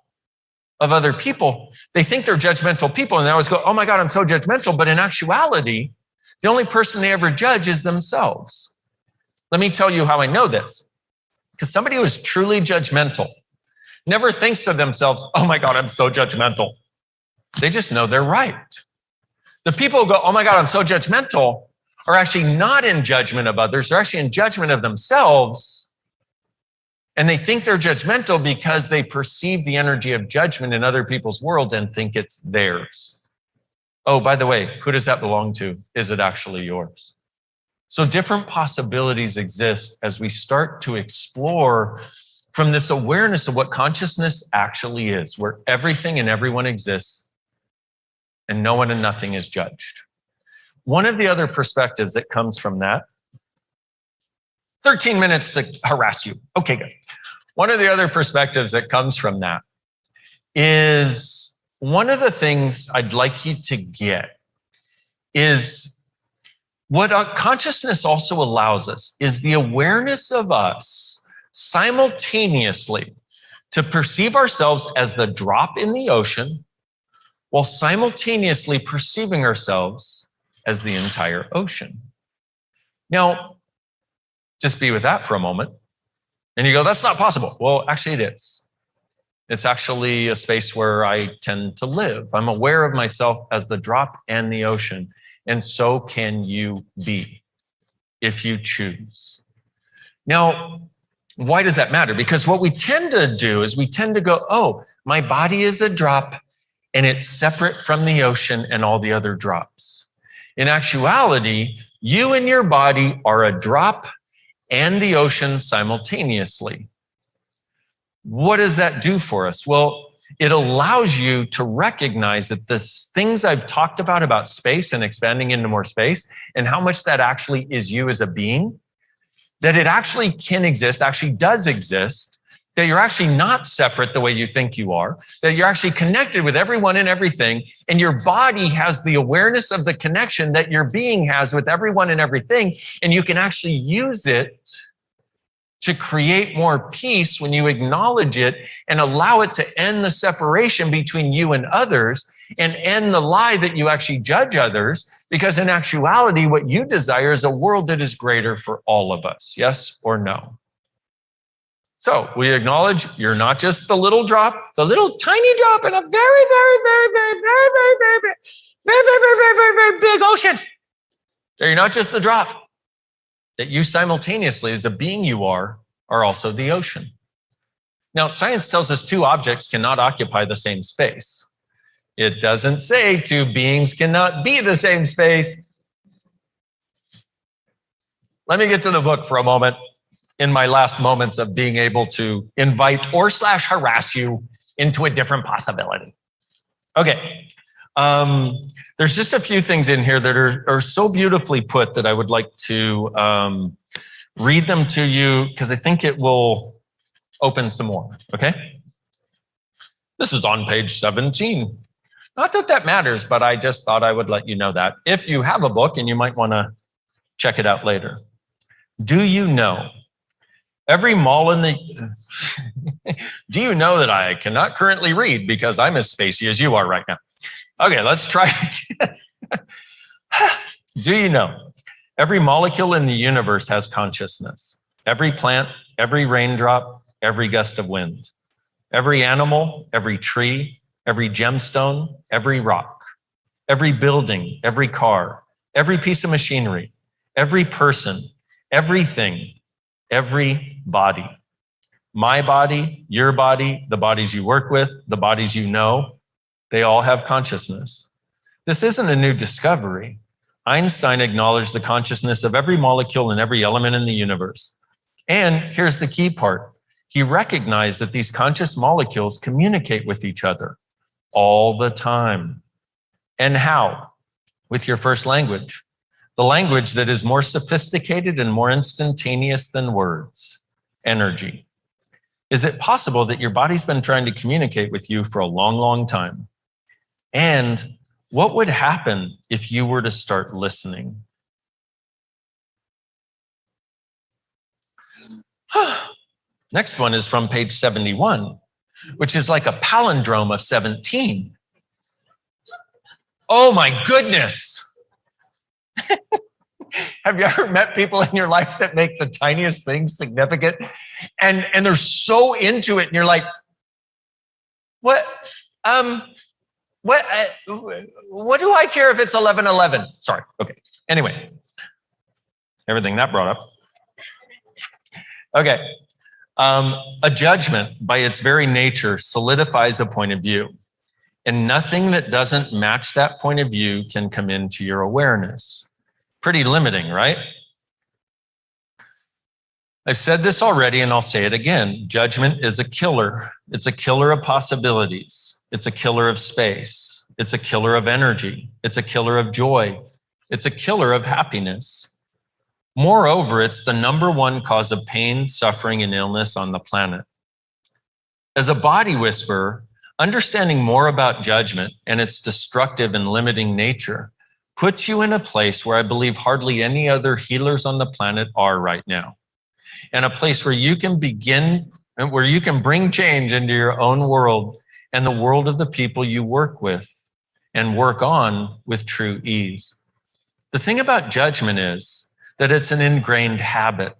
of other people. They think they're judgmental people. And they always go, oh my God, I'm so judgmental. But in actuality, the only person they ever judge is themselves. Let me tell you how I know this. Because somebody who is truly judgmental never thinks to themselves, oh my God, I'm so judgmental. They just know they're right. The people who go, oh my God, I'm so judgmental, are actually not in judgment of others. They're actually in judgment of themselves. And they think they're judgmental because they perceive the energy of judgment in other people's worlds and think it's theirs. Oh, by the way, who does that belong to? Is it actually yours? So different possibilities exist as we start to explore from this awareness of what consciousness actually is, where everything and everyone exists and no one and nothing is judged. One of the other perspectives that comes from that, 13 minutes to harass you. Okay, good. One of the other perspectives that comes from that is one of the things I'd like you to get is what our consciousness also allows us is the awareness of us simultaneously to perceive ourselves as the drop in the ocean while simultaneously perceiving ourselves as the entire ocean. Now, just be with that for a moment. And you go, that's not possible. Well, actually it is. It's actually a space where I tend to live. I'm aware of myself as the drop and the ocean. And so can you be, if you choose. Now, why does that matter? Because what we tend to do is we tend to go, oh, my body is a drop and it's separate from the ocean and all the other drops. In actuality, you and your body are a drop and the ocean simultaneously. What does that do for us? Well, it allows you to recognize that the things I've talked about space and expanding into more space and how much that actually is you as a being, that it actually can exist, actually does exist, that you're actually not separate the way you think you are, that you're actually connected with everyone and everything, and your body has the awareness of the connection that your being has with everyone and everything, and you can actually use it to create more peace when you acknowledge it and allow it to end the separation between you and others and end the lie that you actually judge others, because in actuality, what you desire is a world that is greater for all of us. Yes or no? So we acknowledge you're not just the little drop, the little tiny drop in a very, very, very, very, very, very, very, very, very, very, very, very, very big ocean. So you're not just the drop. That you simultaneously, as the being you are also the ocean. Now, science tells us two objects cannot occupy the same space. It doesn't say two beings cannot be the same space. Let me get to the book for a moment in my last moments of being able to invite or / harass you into a different possibility. Okay. There's just a few things in here that are so beautifully put that I would like to read them to you because I think it will open some more, okay? This is on page 17. Not that that matters, but I just thought I would let you know that. If you have a book, and you might want to check it out later. Do you know every mall in the... Do you know that I cannot currently read because I'm as spacey as you are right now? Okay, let's try again. Do you know every molecule in the universe has consciousness? Every plant, every raindrop, every gust of wind. Every animal, every tree, every gemstone, every rock, every building, every car, every piece of machinery, every person, everything, every body. My body, your body, the bodies you work with, the bodies you know, they all have consciousness. This isn't a new discovery. Einstein acknowledged the consciousness of every molecule and every element in the universe. And here's the key part. He recognized that these conscious molecules communicate with each other all the time. And how? With your first language. The language that is more sophisticated and more instantaneous than words. Energy. Is it possible that your body's been trying to communicate with you for a long, long time? And what would happen if you were to start listening? Next one is from page 71, which is like a palindrome of 17. Oh my goodness. Have you ever met people in your life that make the tiniest things significant? And they're so into it, and you're like, what do I care if it's 11:11? Sorry, okay. Anyway, everything that brought up. Okay. A judgment, by its very nature, solidifies a point of view. And nothing that doesn't match that point of view can come into your awareness. Pretty limiting, right? I've said this already, and I'll say it again. Judgment is a killer. It's a killer of possibilities. It's a killer of space. It's a killer of energy. It's a killer of joy. It's a killer of happiness. Moreover, it's the #1 cause of pain, suffering, and illness on the planet. As a body whisperer, understanding more about judgment and its destructive and limiting nature puts you in a place where I believe hardly any other healers on the planet are right now. And a place where you can begin, where you can bring change into your own world and the world of the people you work with and work on with true ease. The thing about judgment is that it's an ingrained habit,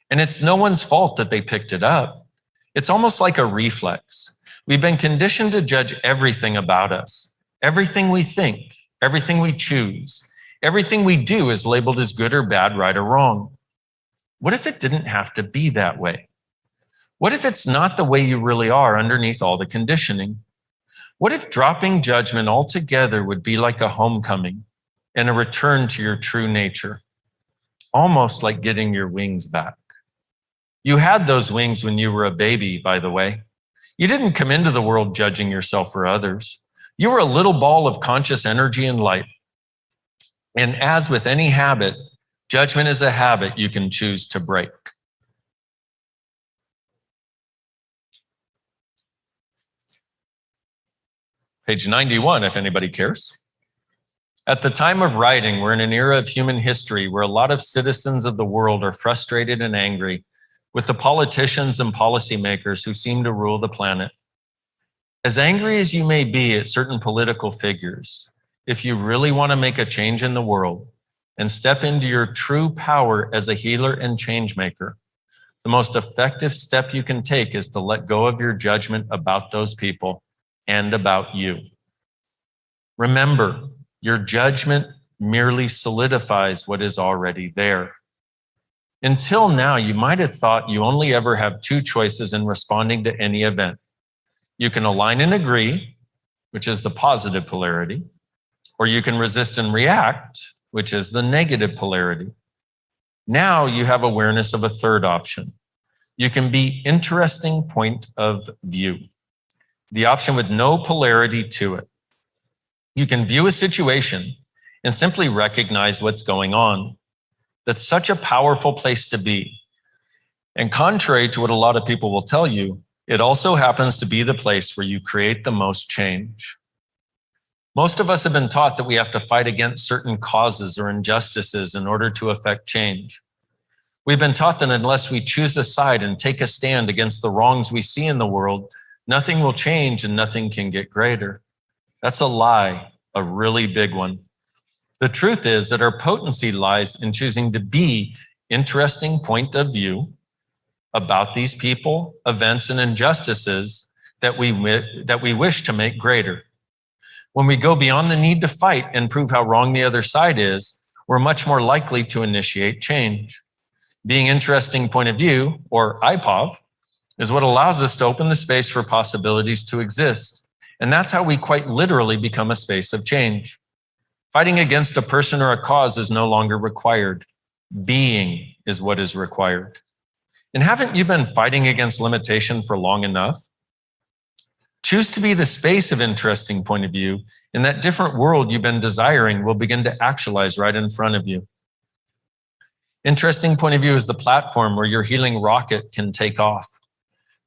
and it's no one's fault that they picked it up. It's almost like a reflex. We've been conditioned to judge everything about us. Everything we think, everything we choose, everything we do is labeled as good or bad, right or wrong. What if it didn't have to be that way? What if it's not the way you really are underneath all the conditioning? What if dropping judgment altogether would be like a homecoming and a return to your true nature? Almost like getting your wings back. You had those wings when you were a baby, by the way. You didn't come into the world judging yourself or others. You were a little ball of conscious energy and light. And as with any habit, judgment is a habit you can choose to break. Page 91, if anybody cares. At the time of writing, we're in an era of human history where a lot of citizens of the world are frustrated and angry with the politicians and policymakers who seem to rule the planet. As angry as you may be at certain political figures, if you really want to make a change in the world and step into your true power as a healer and change maker, the most effective step you can take is to let go of your judgment about those people and about you. Remember, your judgment merely solidifies what is already there. Until now, you might have thought you only ever have two choices in responding to any event. You can align and agree, which is the positive polarity, or you can resist and react, which is the negative polarity. Now you have awareness of a third option. You can be interesting point of view, the option with no polarity to it. You can view a situation and simply recognize what's going on. That's such a powerful place to be. And contrary to what a lot of people will tell you, it also happens to be the place where you create the most change. Most of us have been taught that we have to fight against certain causes or injustices in order to affect change. We've been taught that unless we choose a side and take a stand against the wrongs we see in the world, nothing will change and nothing can get greater. That's a lie, a really big one. The truth is that our potency lies in choosing to be interesting point of view about these people, events, and injustices that we wish to make greater. When we go beyond the need to fight and prove how wrong the other side is, we're much more likely to initiate change. Being interesting point of view, or IPOV, is what allows us to open the space for possibilities to exist. And that's how we quite literally become a space of change. Fighting against a person or a cause is no longer required. Being is what is required. And haven't you been fighting against limitation for long enough? Choose to be the space of interesting point of view, and that different world you've been desiring will begin to actualize right in front of you. Interesting point of view is the platform where your healing rocket can take off.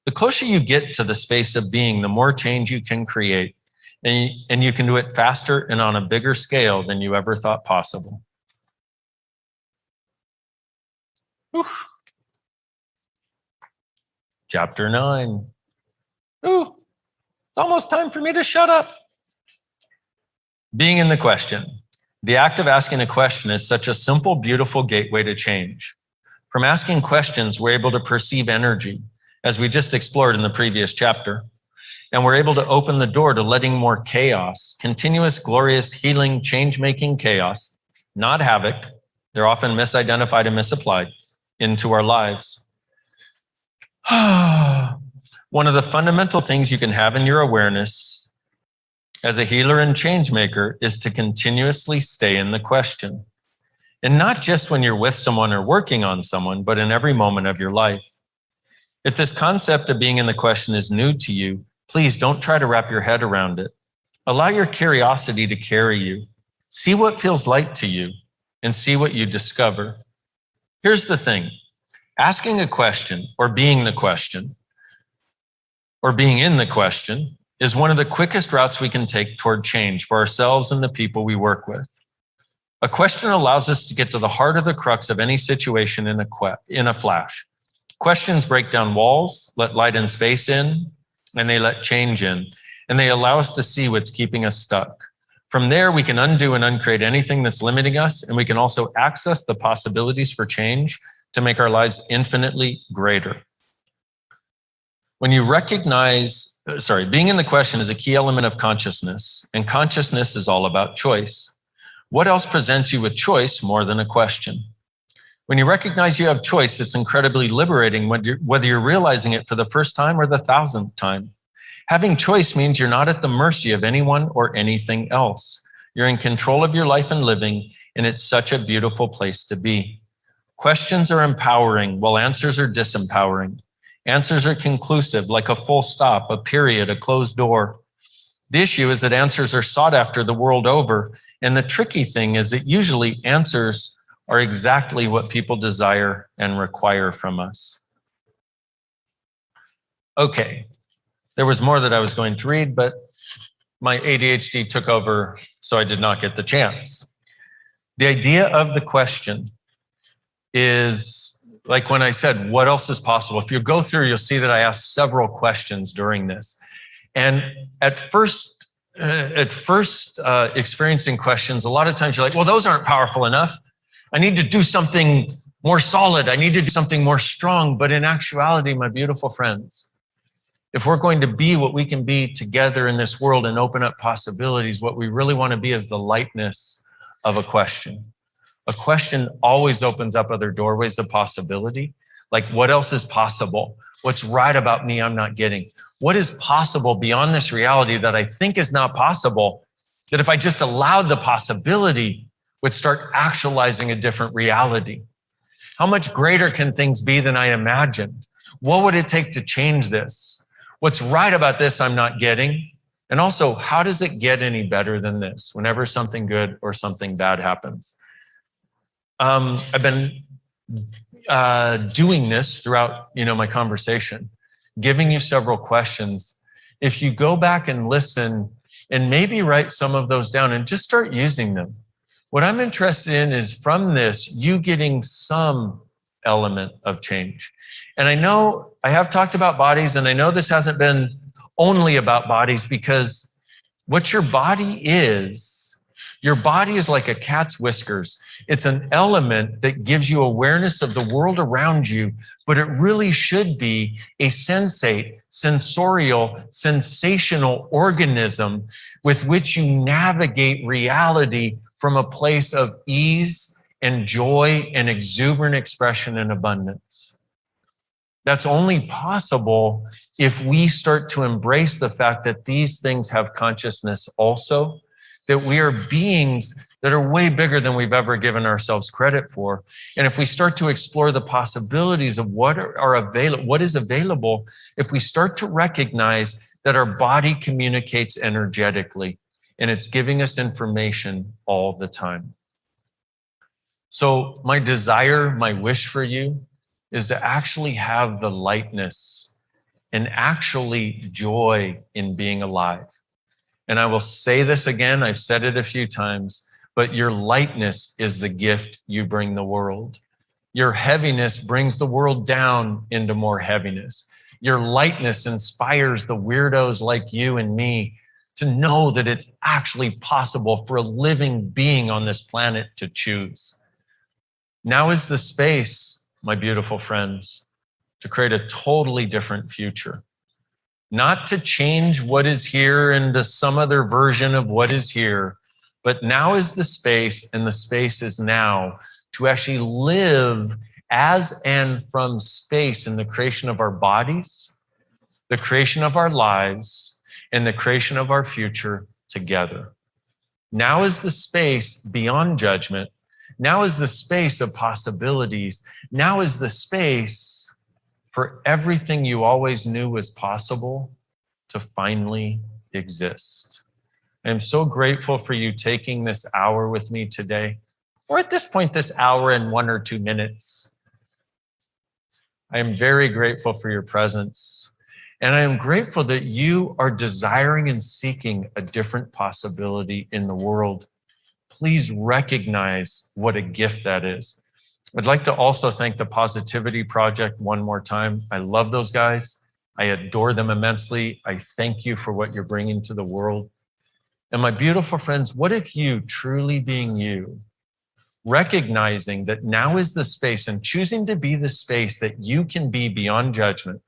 The closer you get to the space of being, the more change you can create, and you can do it faster and on a bigger scale than you ever thought possible. Oof. Chapter 9. Ooh, it's almost time for me to shut up. Being in the question. The act of asking a question is such a simple, beautiful gateway to change. From asking questions, we're able to perceive energy, as we just explored in the previous chapter. And we're able to open the door to letting more chaos, continuous, glorious, healing, change-making chaos, not havoc, they're often misidentified and misapplied, into our lives. One of the fundamental things you can have in your awareness as a healer and change maker is to continuously stay in the question. And not just when you're with someone or working on someone, but in every moment of your life. If this concept of being in the question is new to you, please don't try to wrap your head around it. Allow your curiosity to carry you. See what feels like to you and see what you discover. Here's the thing. Asking a question or being in the question is one of the quickest routes we can take toward change for ourselves and the people we work with. A question allows us to get to the heart of the crux of any situation in a flash. Questions break down walls, let light and space in, and they let change in, and they allow us to see what's keeping us stuck. From there, we can undo and uncreate anything that's limiting us, and we can also access the possibilities for change to make our lives infinitely greater. When you recognize, being in the question is a key element of consciousness, and consciousness is all about choice. What else presents you with choice more than a question? When you recognize you have choice, it's incredibly liberating whether you're realizing it for the first time or the 1,000th time. Having choice means you're not at the mercy of anyone or anything else. You're in control of your life and living, and it's such a beautiful place to be. Questions are empowering, while answers are disempowering. Answers are conclusive, like a full stop, a period, a closed door. The issue is that answers are sought after the world over, and the tricky thing is that usually answers are exactly what people desire and require from us. Okay, there was more that I was going to read, but my ADHD took over, so I did not get the chance. The idea of the question is, like when I said, what else is possible? If you go through, you'll see that I asked several questions during this. And at first experiencing questions, a lot of times you're like, well, those aren't powerful enough. I need to do something more solid. I need to do something more strong. But in actuality, my beautiful friends, if we're going to be what we can be together in this world and open up possibilities, what we really want to be is the lightness of a question. A question always opens up other doorways of possibility. Like, what else is possible? What's right about me I'm not getting? What is possible beyond this reality that I think is not possible, that if I just allowed the possibility, would start actualizing a different reality? How much greater can things be than I imagined? What would it take to change this? What's right about this I'm not getting? And also, how does it get any better than this whenever something good or something bad happens? I've been doing this throughout, my conversation, giving you several questions. If you go back and listen and maybe write some of those down and just start using them. What I'm interested in is from this, you getting some element of change. And I know I have talked about bodies, and I know this hasn't been only about bodies, because what your body is like a cat's whiskers. It's an element that gives you awareness of the world around you, but it really should be a sensate, sensorial, sensational organism with which you navigate reality from a place of ease and joy and exuberant expression and abundance. That's only possible if we start to embrace the fact that these things have consciousness also, that we are beings that are way bigger than we've ever given ourselves credit for. And if we start to explore the possibilities of what is available, if we start to recognize that our body communicates energetically and it's giving us information all the time. So my desire, my wish for you is to actually have the lightness and actually joy in being alive. And I will say this again, I've said it a few times, but your lightness is the gift you bring the world. Your heaviness brings the world down into more heaviness. Your lightness inspires the weirdos like you and me to know that it's actually possible for a living being on this planet to choose. Now is the space, my beautiful friends, to create a totally different future. Not to change what is here into some other version of what is here, but now is the space, and the space is now, to actually live as and from space in the creation of our bodies, the creation of our lives, and the creation of our future together. Now is the space beyond judgment. Now is the space of possibilities. Now is the space for everything you always knew was possible to finally exist. I am so grateful for you taking this hour with me today, or at this point, this hour and 1 or 2 minutes. I am very grateful for your presence. And I am grateful that you are desiring and seeking a different possibility in the world. Please recognize what a gift that is. I'd like to also thank the Positivity Project one more time. I love those guys. I adore them immensely. I thank you for what you're bringing to the world. And my beautiful friends, what if you, truly being you, recognizing that now is the space and choosing to be the space that you can be beyond judgment,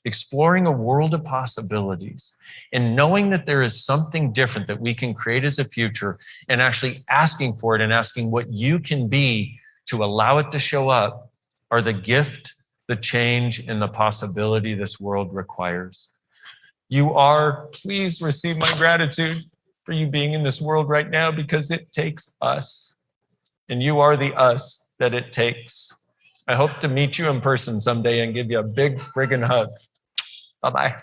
exploring a world of possibilities, and knowing that there is something different that we can create as a future, and actually asking for it and asking what you can be to allow it to show up, are the gift, the change, and the possibility this world requires. You are, please receive my gratitude for you being in this world right now, because it takes us, and you are the us that it takes. I hope to meet you in person someday and give you a big friggin' hug. Bye-bye.